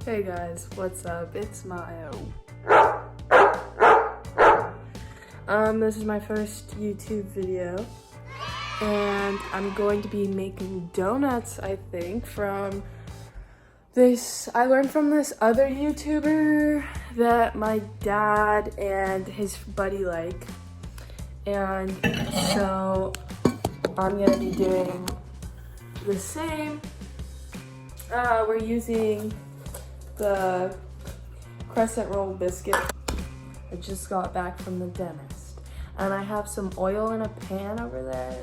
Hey guys, what's up? It's Mayo. This is my first YouTube video, and I'm going to be making donuts, I think, from this. I learned from this other YouTuber that my dad and his buddy like, and so I'm gonna be doing the same. We're using the crescent roll biscuit. I just got back from the dentist, and I have some oil in a pan over there,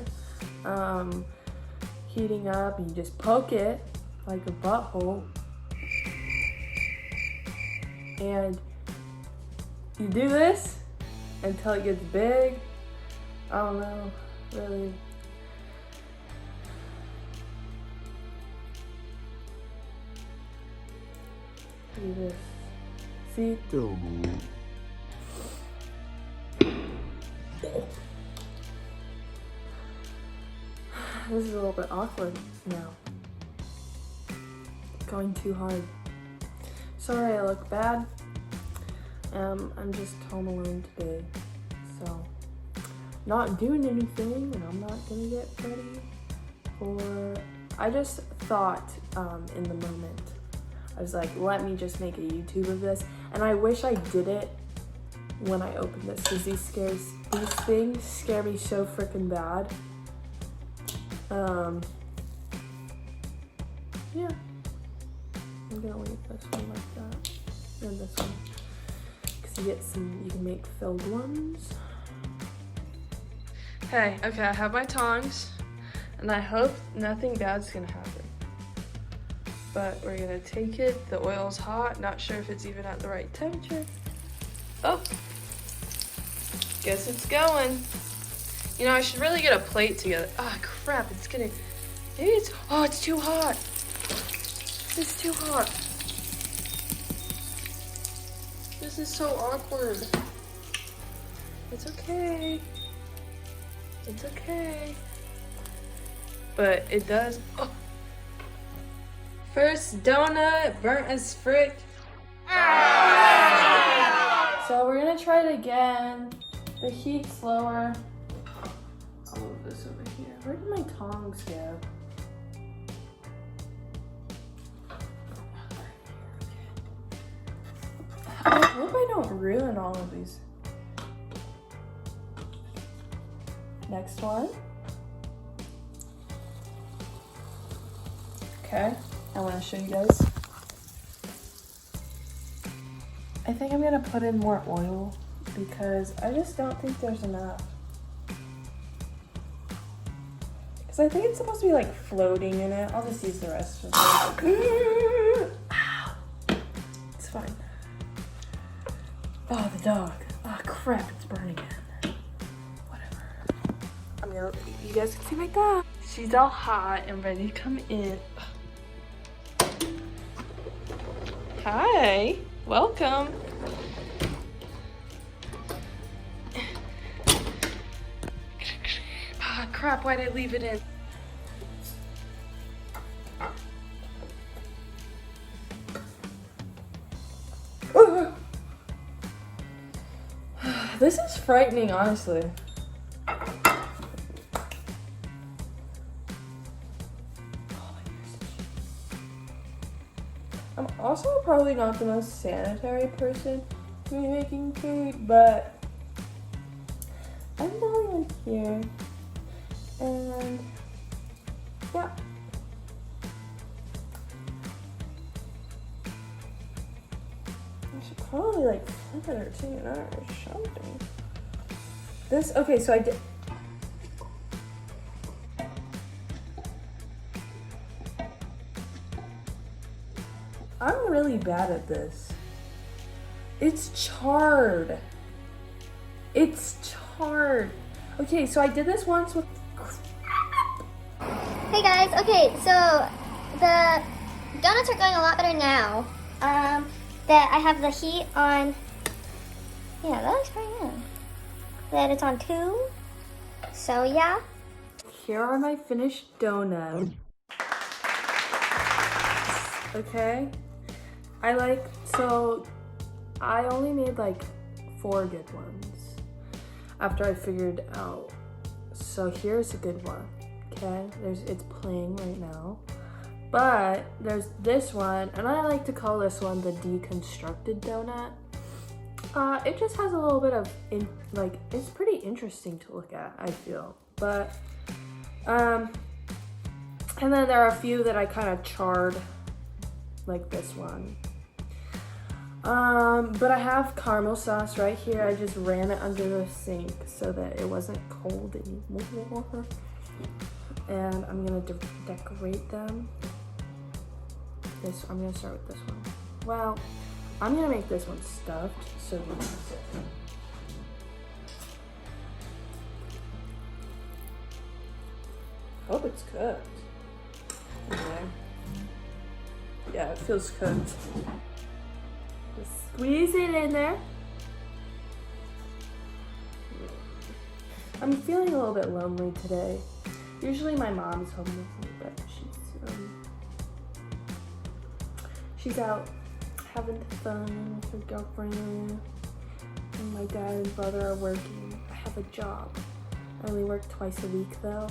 heating up, and you just poke it like a butthole, and you do this until it gets big. I don't know, really. Do this. See? This is a little bit awkward now. Going too hard. Sorry I look bad. I'm just home alone today, so not doing anything, and I'm not gonna get ready for. I just thought in the moment. I was like, let me just make a YouTube of this. And I wish I did it when I opened this, because these things scare me so freaking bad. Yeah. I'm gonna leave this one like that. And this one. Because you can make filled ones. Hey, okay, I have my tongs. And I hope nothing bad's gonna happen. But we're gonna take it. The oil's hot. Not sure if it's even at the right temperature. Oh, guess it's going. You know, I should really get a plate together. Ah, crap, it's getting, maybe it's, oh, it's too hot. It's too hot. This is so awkward. It's okay. It's okay. But it does, oh. First donut, burnt as frick. So we're gonna try it again. The heat's lower. I'll move this over here. Where did my tongs go? I hope I don't ruin all of these. Next one. Okay. I want to show you guys. I think I'm gonna put in more oil because I just don't think there's enough. Because I think it's supposed to be like floating in it. I'll just use the rest of it. Ow. It's fine. Oh, the dog. Oh crap, it's burning again. Whatever. You guys can see my dog. She's all hot and ready to come in. Hi, welcome. Ah, crap, why'd I leave it in? This is frightening, honestly. I'm also probably not the most sanitary person to be making food, but I'm going in here, and yeah. I should probably like flip it or take it out or something. This, okay, so I did. I'm really bad at this. It's charred. It's charred. Okay, so I did this once with. Hey guys, okay, so the donuts are going a lot better now. That I have the heat on. Yeah, that looks pretty good. That it's on 2. So yeah. Here are my finished donuts. Okay. So I only made like 4 good ones after I figured out. So here's a good one, okay? It's playing right now. But there's this one, and I like to call this one the deconstructed donut. It just has a little bit of, it's pretty interesting to look at, I feel. But, and then there are a few that I kind of charred, like this one. But I have caramel sauce right here. I just ran it under the sink so that it wasn't cold anymore. And I'm gonna decorate them. I'm gonna start with this one. Well, I'm gonna make this one stuffed, so hope it's cooked. Okay. Yeah, it feels cooked. Just squeeze it in there. I'm feeling a little bit lonely today. Usually my mom's home with me, but she's out having fun with her girlfriend, and my dad and brother are working. I have a job. I only work twice a week though.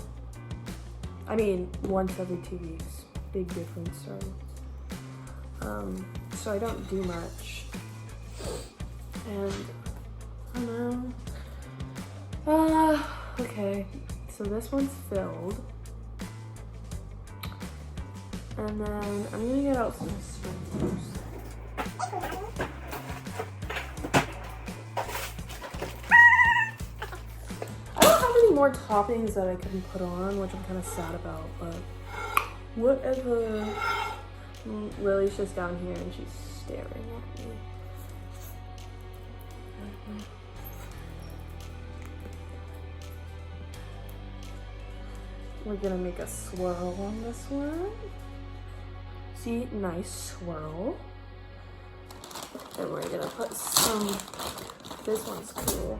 I mean, once every 2 weeks. Big difference, right? So I don't do much. And I don't know. Okay, so this one's filled. And then I'm gonna get out some sprinkles. I don't have any more toppings that I can put on, which I'm kind of sad about, but whatever. Lily's just down here and she's staring at me. We're gonna make a swirl on this one. See, nice swirl. And we're gonna put some, this one's cool.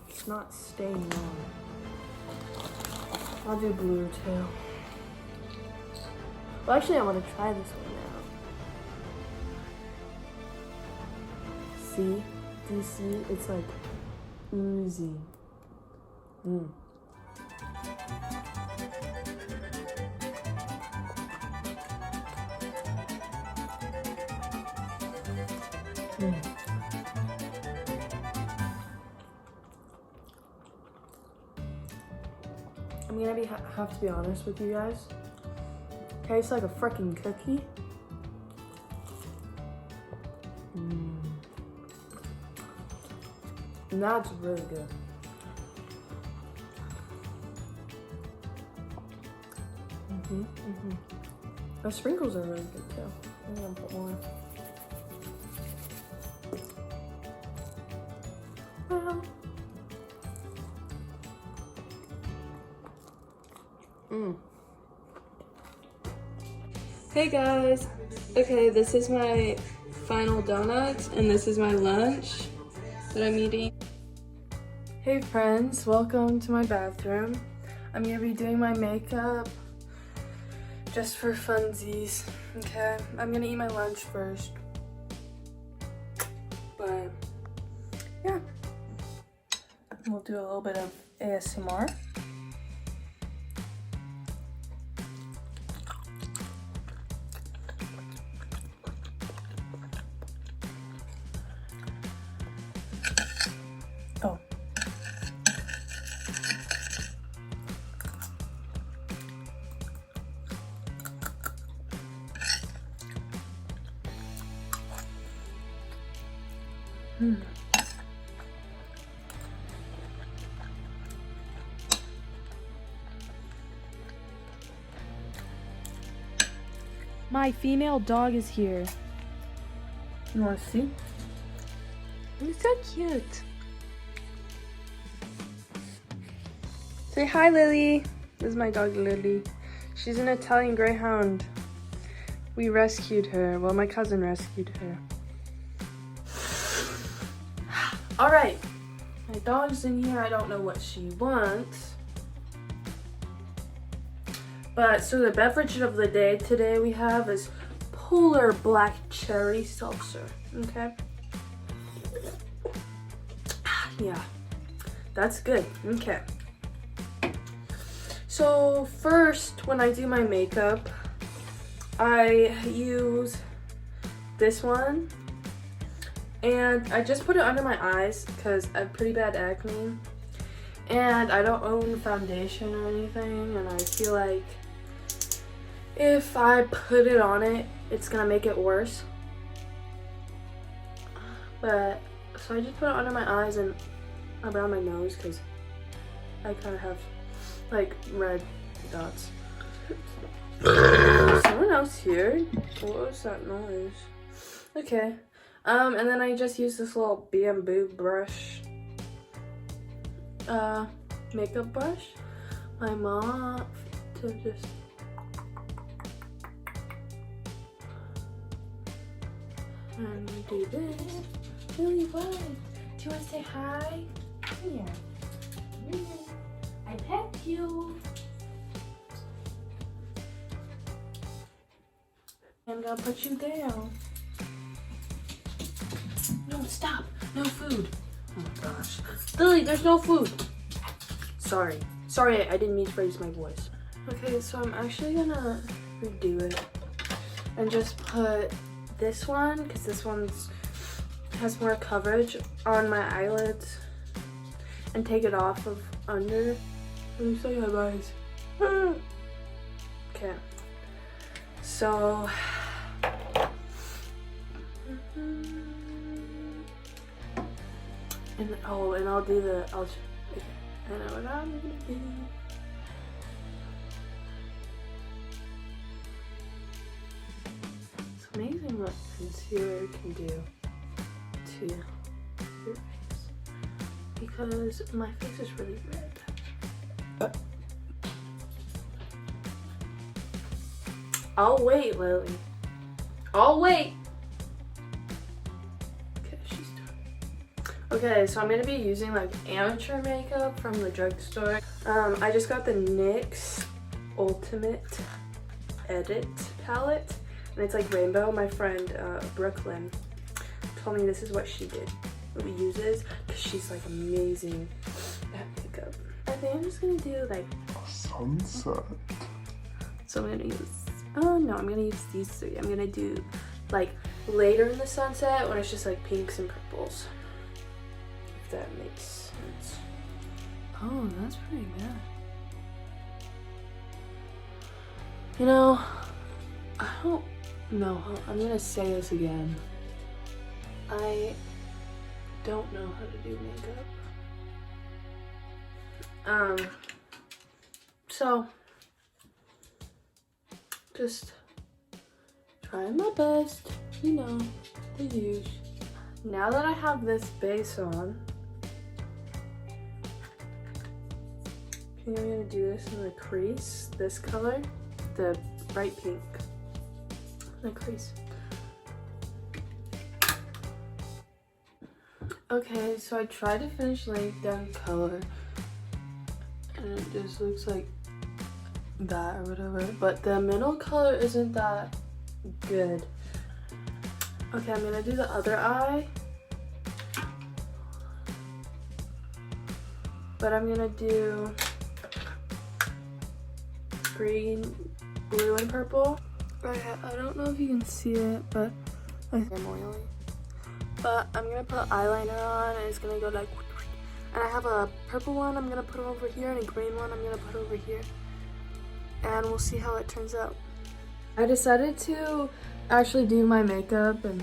It's not staying on. I'll do blue too. Well, actually I wanna try this one now. See? Do you see? It's like oozy. Mm. Mm. I'm gonna have to be honest with you guys. Tastes like a freaking cookie. And that's really good. The sprinkles are really good too. I'm gonna put more. Hey guys. Okay, this is my final donuts and this is my lunch that I'm eating. Hey friends, welcome to my bathroom. I'm gonna be doing my makeup just for funsies, okay? I'm gonna eat my lunch first. But yeah, we'll do a little bit of ASMR. Oh. My female dog is here. You wanna see? He's so cute. Say hi, Lily. This is my dog, Lily. She's an Italian Greyhound. We rescued her. Well, my cousin rescued her. All right. My dog's in here. I don't know what she wants. But so the beverage of the day today we have is Polar Black Cherry Seltzer. Okay. Yeah, that's good. Okay. So first, when I do my makeup, I use this one. And I just put it under my eyes because I have pretty bad acne. And I don't own foundation or anything. And I feel like if I put it on it, it's gonna make it worse. But, so I just put it under my eyes and around my nose because I kind of have like red dots. There's someone else here. What was that noise? Okay. And then I just use this little bamboo brush, makeup brush, my mom, to just, and we do this. Lily, what? Do you want to say hi? Here. Here. I pet you. I'm gonna put you down. No, stop. No food. Oh my gosh. Lily, there's no food. Sorry. Sorry, I didn't mean to raise my voice. Okay, so I'm actually gonna redo it and just put this one, because this one has more coverage on my eyelids, and take it off of under. Let me say hi, guys. Okay. So and I'll do the I know what I'm gonna do. It's amazing what concealer can do to your face, because my face is really red. I'll wait, Lily. I'll wait. Okay, she's done. Okay, so I'm gonna be using like amateur makeup from the drugstore. I just got the NYX Ultimate Edit palette, and it's like rainbow. My friend Brooklyn told me this is what she uses, because she's like amazing at makeup. I think I'm just gonna do like sunset. So I'm gonna use, oh no, I'm gonna use these three. I'm gonna do like later in the sunset when it's just like pinks and purples, if that makes sense. Oh, that's pretty good. You know, I don't know. I'm gonna say this again. I don't know how to do makeup. So just trying my best, you know, the usual. Now that I have this base on, I'm gonna do this in the crease, this color, the bright pink, the crease. Okay, so I tried to finish laying down color, and it just looks like that or whatever, but the middle color isn't that good. Okay, I'm gonna do the other eye, but I'm gonna do green, blue, and purple. I don't know if you can see it, but I'm oily. But I'm gonna put eyeliner on, and it's gonna go like, and I have a purple one I'm gonna put over here, and a green one I'm gonna put over here, and we'll see how it turns out. I decided to actually do my makeup, and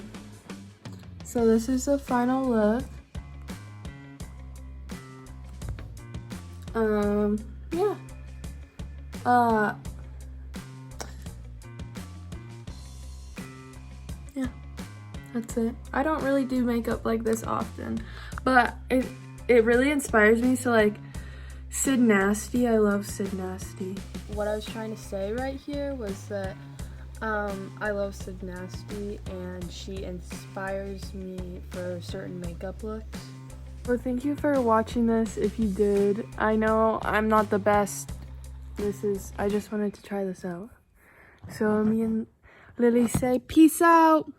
so this is the final look. Yeah. Yeah, that's it. I don't really do makeup like this often, but it really inspires me. So like Sid Nasty, I love Sid Nasty. What I was trying to say right here was that I love Sid Nasty, and she inspires me for certain makeup looks. Well, thank you for watching this if you did. I know I'm not the best. I just wanted to try this out. So me and Lily say peace out.